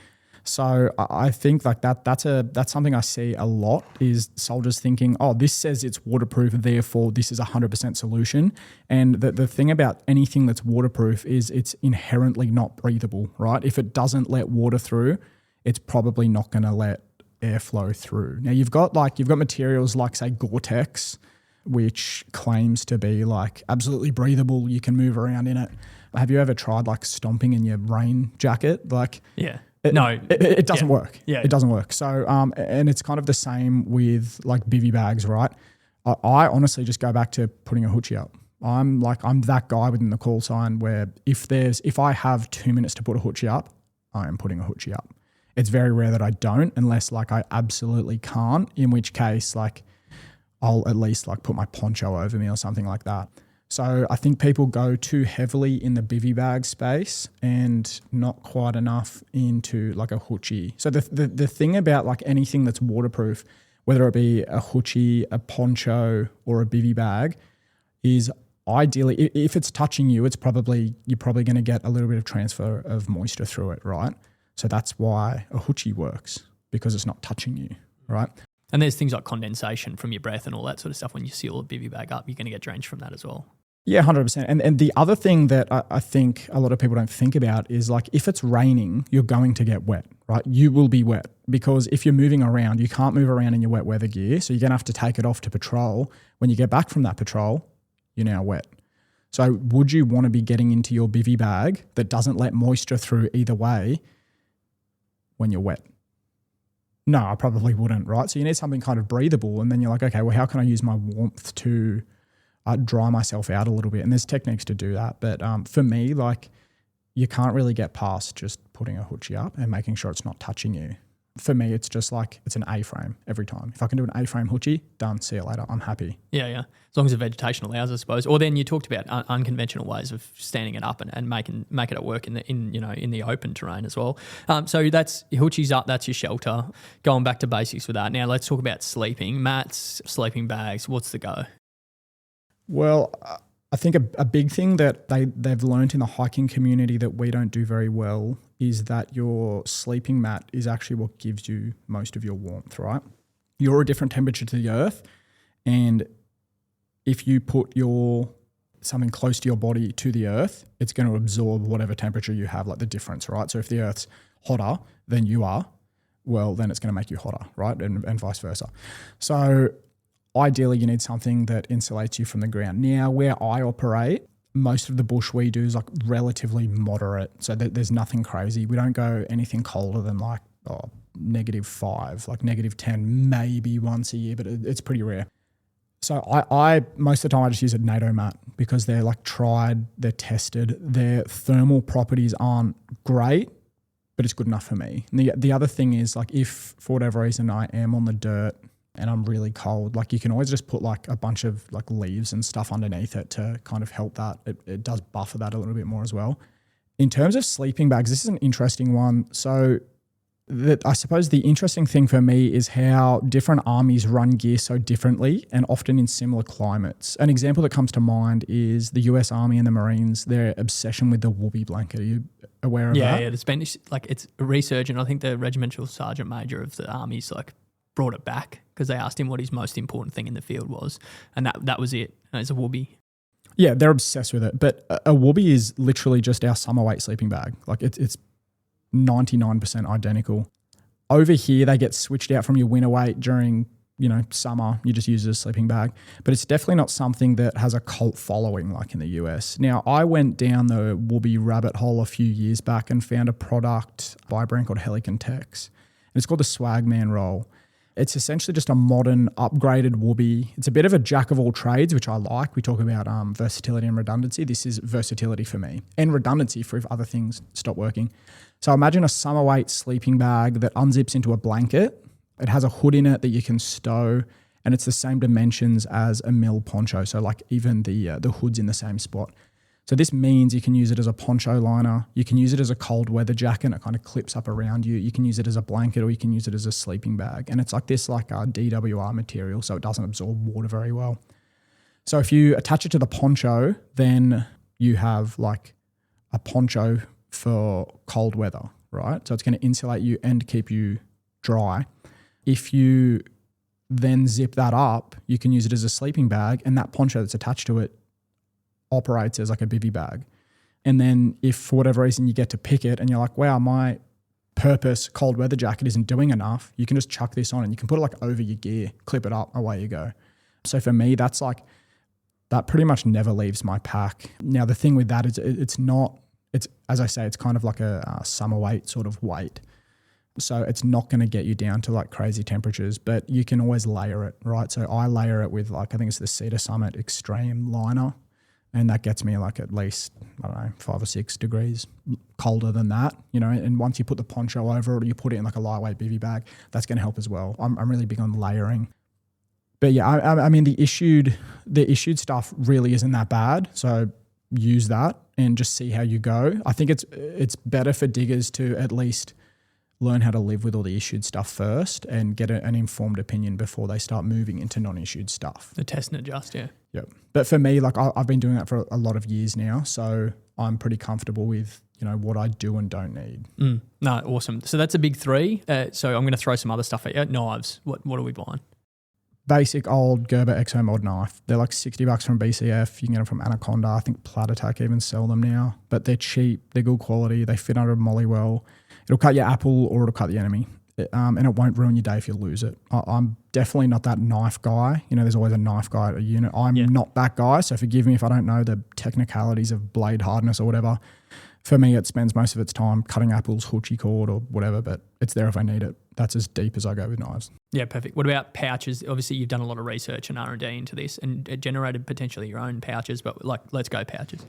So I think like that's something I see a lot, is soldiers thinking, oh, this says it's waterproof, therefore this is 100% solution. And the thing about anything that's waterproof is it's inherently not breathable, right? If it doesn't let water through, it's probably not going to let airflow through. Now you've got materials like, say, Gore-Tex, which claims to be like absolutely breathable. You can move around in it. Have you ever tried like stomping in your rain jacket? Like, yeah. It doesn't work. Yeah. It doesn't work. So, and it's kind of the same with like bivvy bags, right? I honestly just go back to putting a hoochie up. I'm that guy within the call sign where if I have 2 minutes to put a hoochie up, I am putting a hoochie up. It's very rare that I don't, unless like I absolutely can't, in which case like I'll at least like put my poncho over me or something like that. So I think people go too heavily in the bivvy bag space and not quite enough into like a hoochie. So the thing about like anything that's waterproof, whether it be a hoochie, a poncho, or a bivvy bag, is ideally, if it's touching you, you're probably going to get a little bit of transfer of moisture through it, right? So that's why a hoochie works, because it's not touching you, right? And there's things like condensation from your breath and all that sort of stuff. When you seal a bivvy bag up, you're going to get drenched from that as well. Yeah, 100%. And the other thing that I think a lot of people don't think about is like, if it's raining, you're going to get wet, right? You will be wet, because if you're moving around, you can't move around in your wet weather gear. So you're going to have to take it off to patrol. When you get back from that patrol, you're now wet. So would you want to be getting into your bivvy bag that doesn't let moisture through either way when you're wet? No, I probably wouldn't, right? So you need something kind of breathable, and then you're like, okay, well, how can I use my warmth to dry myself out a little bit? And there's techniques to do that. But for me, like, you can't really get past just putting a hoochie up and making sure it's not touching you. For me, it's just like, it's an A-frame every time. If I can do an A-frame hoochie, done, see you later, I'm happy. Yeah. As long as the vegetation allows, I suppose. Or then you talked about unconventional ways of standing it up and making it work in the open terrain as well. So that's hoochie's up, that's your shelter. Going back to basics with that. Now let's talk about sleeping. Mats, sleeping bags, what's the go? Well, I think a big thing that they've learned in the hiking community that we don't do very well is that your sleeping mat is actually what gives you most of your warmth, right? You're a different temperature to the earth, and if you put something close to your body to the earth, it's going to absorb whatever temperature you have, like the difference, right? So if the earth's hotter than you are, well, then it's going to make you hotter, right? And vice versa. So ideally, you need something that insulates you from the ground. Now, where I operate, most of the bush we do is like relatively moderate. So there's nothing crazy. We don't go anything colder than like -5, like -10, maybe once a year, but it's pretty rare. So I most of the time I just use a NATO mat because they're like tried, they're tested. Their thermal properties aren't great, but it's good enough for me. And the other thing is like if for whatever reason I am on the dirt and I'm really cold, like you can always just put like a bunch of like leaves and stuff underneath it to kind of help that. It does buffer that a little bit more as well. In terms of sleeping bags, this is an interesting one. So I suppose the interesting thing for me is how different armies run gear so differently and often in similar climates. An example that comes to mind is the US Army and the Marines, their obsession with the whoopee blanket. Are you aware of that? Yeah, it's been like it's a resurgent. I think the regimental sergeant major of the army's like brought it back because they asked him what his most important thing in the field was, and that was it. It's a whoopee. Yeah, they're obsessed with it. But a whoopee is literally just our summer weight sleeping bag. Like it's 99% identical. Over here, they get switched out from your winter weight during, summer. You just use it as a sleeping bag. But it's definitely not something that has a cult following like in the US. Now, I went down the whoopee rabbit hole a few years back and found a product by a brand called Helicon Tex. And it's called the Swagman Roll. It's essentially just a modern, upgraded whoopee. It's a bit of a jack of all trades, which I like. We talk about versatility and redundancy. This is versatility for me and redundancy for if other things stop working. So imagine a summer weight sleeping bag that unzips into a blanket. It has a hood in it that you can stow, and it's the same dimensions as a mill poncho. So like even the hood's in the same spot. So this means you can use it as a poncho liner. You can use it as a cold weather jacket. It kind of clips up around you. You can use it as a blanket or you can use it as a sleeping bag. And it's like this DWR material, so it doesn't absorb water very well. So if you attach it to the poncho, then you have like a poncho for cold weather, right? So it's going to insulate you and keep you dry. If you then zip that up, you can use it as a sleeping bag, and that poncho that's attached to it operates as like a bivy bag. And then if for whatever reason you get to pick it and you're like, wow, my purpose cold weather jacket isn't doing enough, you can just chuck this on and you can put it like over your gear, clip it up, away you go. So for me, that pretty much never leaves my pack. Now the thing with that is it's as I say, it's kind of like a summer weight sort of weight. So it's not going to get you down to like crazy temperatures, but you can always layer it, right? So I layer it with like, I think it's the Cedar Summit Extreme liner. And that gets me like at least, 5 or 6 degrees colder than that, and once you put the poncho over it or you put it in like a lightweight bivy bag, that's going to help as well. I'm really big on layering. But yeah, I mean, the issued stuff really isn't that bad. So use that and just see how you go. I think it's better for diggers to at least learn how to live with all the issued stuff first and get an informed opinion before they start moving into non-issued stuff. The test and adjust, yeah. Yep. But for me, like I've been doing that for a lot of years now, so I'm pretty comfortable with, what I do and don't need. No, awesome. So that's a big 3. So I'm going to throw some other stuff at you. Knives. What are we buying? Basic old Gerber Exo Mod knife. They're like $60 from BCF. You can get them from Anaconda. I think Plat Attack even sell them now. But they're cheap. They're good quality. They fit under a molly well. It'll cut your apple or it'll cut the enemy. And it won't ruin your day if you lose it. I'm definitely not that knife guy. There's always a knife guy at a unit. I'm not that guy, so forgive me if I don't know the technicalities of blade hardness or whatever. For me, it spends most of its time cutting apples, hoochie cord or whatever, but it's there if I need it. That's as deep as I go with knives. Yeah, perfect. What about pouches? Obviously, you've done a lot of research and R&D into this and generated potentially your own pouches, but let's go pouches.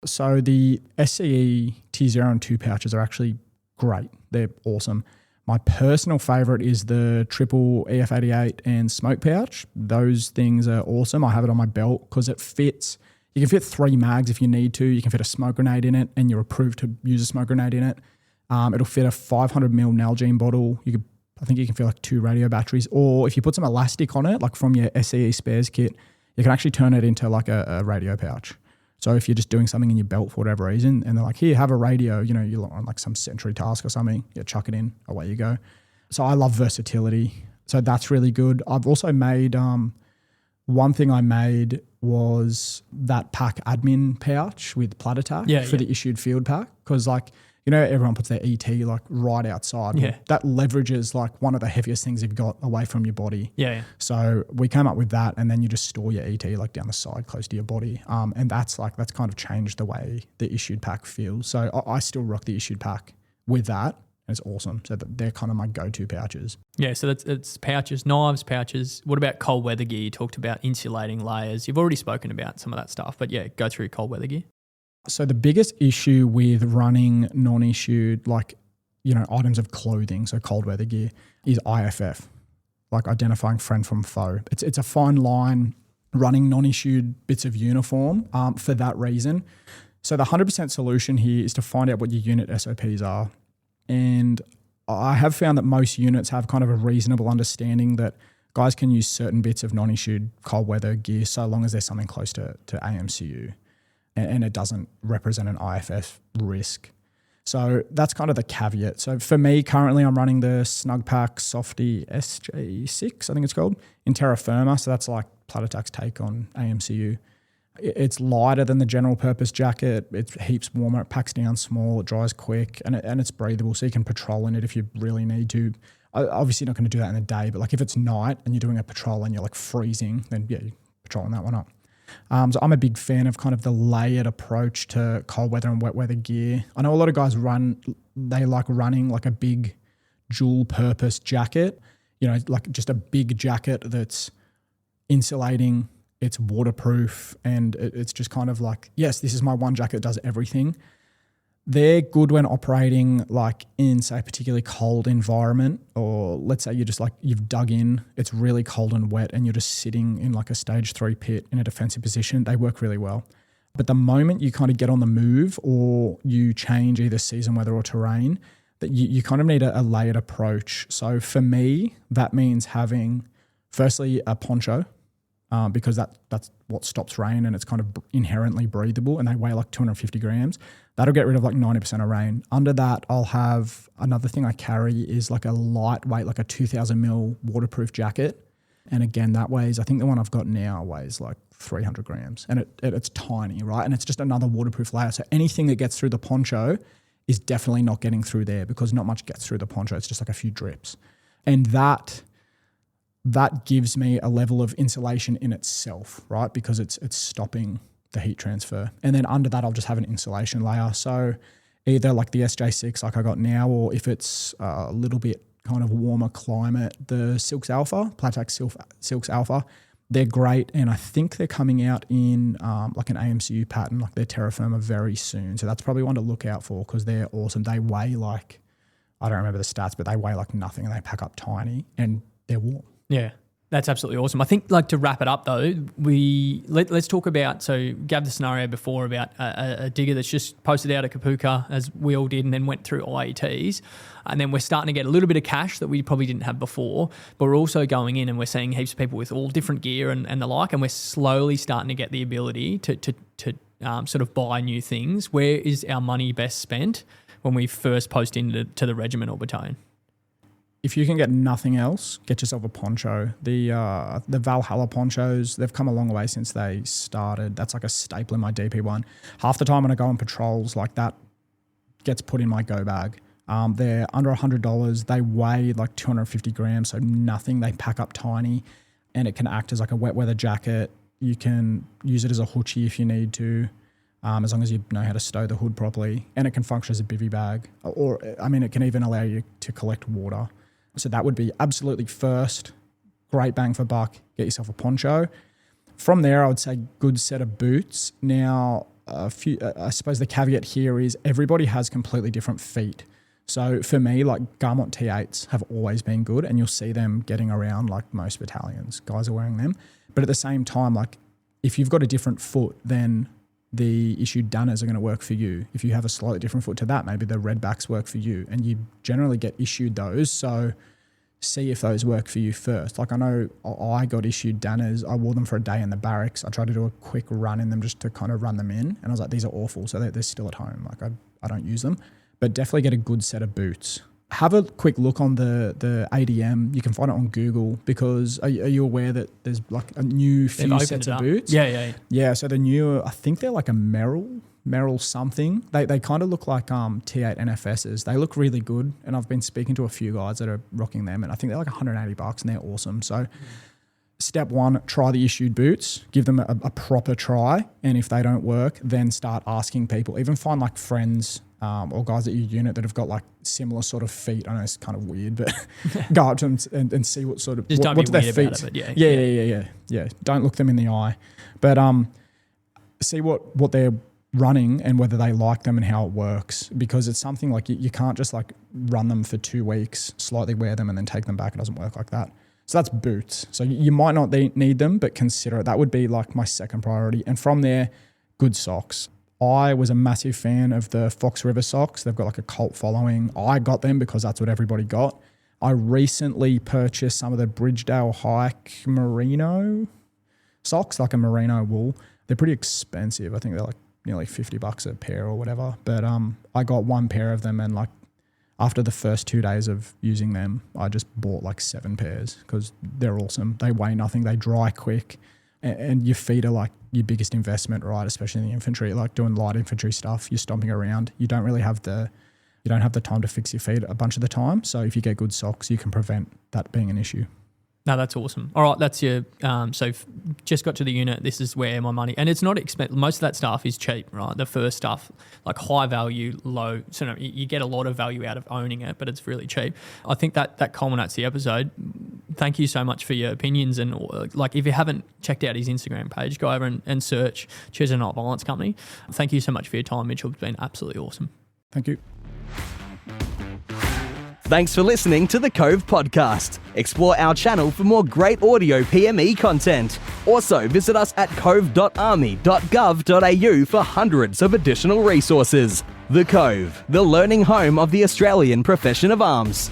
So the SCE T0 and 2 pouches are actually great. They're awesome. My personal favorite is the triple EF88 and smoke pouch. Those things are awesome. I have it on my belt because it fits. You can fit 3 mags if you need to. You can fit a smoke grenade in it and you're approved to use a smoke grenade in it. It'll fit a 500ml Nalgene bottle. I think you can fit like 2 radio batteries, or if you put some elastic on it, like from your SCE spares kit, you can actually turn it into like a radio pouch. So if you're just doing something in your belt for whatever reason, and they're like, here, have a radio, you're on like some sentry task or something, you chuck it in, away you go. So I love versatility. So that's really good. I've also made, one thing I made was that pack admin pouch with Plat Attack the issued field pack. Because like you know, everyone puts their ET like right outside. Yeah. That leverages like one of the heaviest things you've got away from your body. Yeah. So we came up with that, and then you just store your ET like down the side close to your body. And that's kind of changed the way the issued pack feels. So I still rock the issued pack with that. And it's awesome. So they're kind of my go-to pouches. Yeah, so it's pouches, knives, pouches. What about cold weather gear? You talked about insulating layers. You've already spoken about some of that stuff, but yeah, go through cold weather gear. So the biggest issue with running non-issued, like, you know, items of clothing, so cold weather gear, is IFF, like identifying friend from foe. It's a fine line running non-issued bits of uniform for that reason. So the 100% solution here is to find out what your unit SOPs are. And I have found that most units have kind of a reasonable understanding that guys can use certain bits of non-issued cold weather gear so long as there's something close to AMCU and it doesn't represent an IFF risk. So that's kind of the caveat. So for me, currently I'm running the Snugpack Softy SJ6, I think it's called, in terra firma. So that's like Plaid Attack's take on AMCU. It's lighter than the general purpose jacket. It's heaps warmer. It packs down small. It dries quick, and it's breathable, so you can patrol in it if you really need to. Obviously, not going to do that in the day, but like if it's night and you're doing a patrol and you're like freezing, then yeah, you're patrolling that one up. So I'm a big fan of kind of the layered approach to cold weather and wet weather gear. I know a lot of guys they like running like a big dual purpose jacket, you know, like just a big jacket that's insulating, it's waterproof, and it's just kind of like, yes, this is my one jacket that does everything. They're good when operating like in, say, a particularly cold environment, or let's say you're just like, you've dug in, it's really cold and wet, and you're just sitting in like a stage 3 pit in a defensive position. They work really well. But the moment you kind of get on the move or you change either season weather or terrain, that you kind of need a layered approach. So for me, that means having firstly a poncho, because that's what stops rain, and it's kind of inherently breathable, and they weigh like 250 grams. That'll get rid of like 90% of rain. Under that, I'll have another thing I carry is like a lightweight, like a 2000 mil waterproof jacket. And again, that weighs, I think the one I've got now weighs like 300 grams, and it's tiny, right? And it's just another waterproof layer. So anything that gets through the poncho is definitely not getting through there, because not much gets through the poncho. It's just like a few drips. And that gives me a level of insulation in itself, right? Because it's stopping the heat transfer. And then under that, I'll just have an insulation layer. So either like the SJ6 like I got now, or if it's a little bit kind of warmer climate, the Silks Alpha, Plaid Attack Silks Alpha, they're great. And I think they're coming out in like an AMCU pattern, like their Terra Firma very soon. So that's probably one to look out for, because they're awesome. They weigh like, I don't remember the stats, but they weigh like nothing, and they pack up tiny, and they're warm. Yeah, that's absolutely awesome. I think, like, to wrap it up though, let's talk about, so Gab the scenario before about a digger that's just posted out at Kapuka, as we all did, and then went through IETs, and then we're starting to get a little bit of cash that we probably didn't have before, but we're also going in and we're seeing heaps of people with all different gear and the like, and we're slowly starting to get the ability to sort of buy new things. Where is our money best spent when we first post into the regiment or battalion? If you can get nothing else, get yourself a poncho. The Valhalla ponchos, they've come a long way since they started. That's like a staple in my DP1. Half the time when I go on patrols, like that gets put in my go bag. They're under $100. They weigh like 250 grams, so nothing. They pack up tiny, and it can act as like a wet weather jacket. You can use it as a hoochie if you need to, as long as you know how to stow the hood properly. And it can function as a bivvy bag, or I mean, it can even allow you to collect water. So that would be absolutely first. Great bang for buck. Get yourself a poncho. From there, I would say good set of boots. Now, I suppose the caveat here is everybody has completely different feet. So for me, like Garmont T8s have always been good, and you'll see them getting around like most battalions. Guys are wearing them. But at the same time, like if you've got a different foot, then the issued Danners are going to work for you. If you have a slightly different foot to that, maybe the Redbacks work for you, and you generally get issued those. So see if those work for you first. Like I know I got issued Danners. I wore them for a day in the barracks. I tried to do a quick run in them just to kind of run them in, and I was like, these are awful. So they're still at home. Like I don't use them, but definitely get a good set of boots. Have a quick look on the ADM. You can find it on Google, because are you aware that there's like a new few sets of boots? Yeah. Yeah, so the new, I think they're like a Merrill Merrill something. They kind of look like T8 NFSs. They look really good, and I've been speaking to a few guys that are rocking them, and I think they're like $180 and they're awesome. So step one, try the issued boots, give them a proper try, and if they don't work, then start asking people. Even find like friends or guys at your unit that have got like similar sort of feet. I know it's kind of weird, but go up to them and see what sort of Just don't what's be their weird feet. about it, but Yeah. Don't look them in the eye, but see what they're running and whether they like them and how it works, because it's something like you can't just like run them for 2 weeks, slightly wear them and then take them back. It doesn't work like that. So that's boots. So you might not need them, but consider it. That would be like my second priority. And from there, good socks. I was a massive fan of the Fox River socks. They've got like a cult following. I got them because that's what everybody got. I recently purchased some of the Bridgedale Hike merino socks, like a merino wool. They're pretty expensive. I think they're like nearly $50 a pair or whatever. But I got one pair of them, and like after the first 2 days of using them, I just bought like 7 pairs because they're awesome. They weigh nothing. They dry quick. And your feet are like your biggest investment, right? Especially in the infantry, like doing light infantry stuff. You're stomping around. You don't have the time to fix your feet a bunch of the time. So if you get good socks, you can prevent that being an issue. No, that's awesome. All right, that's your just got to the unit. This is where my money, and it's not expensive. Most of that stuff is cheap, right? The first stuff, like high value, low. So no, you get a lot of value out of owning it, but it's really cheap. I think that culminates the episode. Thank you so much for your opinions, and like if you haven't checked out his Instagram page, go over and search Choose Not Violence Company. Thank you so much for your time, Mitchell. It's been absolutely awesome. Thank you. Thanks for listening to the Cove Podcast. Explore our channel for more great audio PME content. Also, visit us at cove.army.gov.au for hundreds of additional resources. The Cove, the learning home of the Australian profession of arms.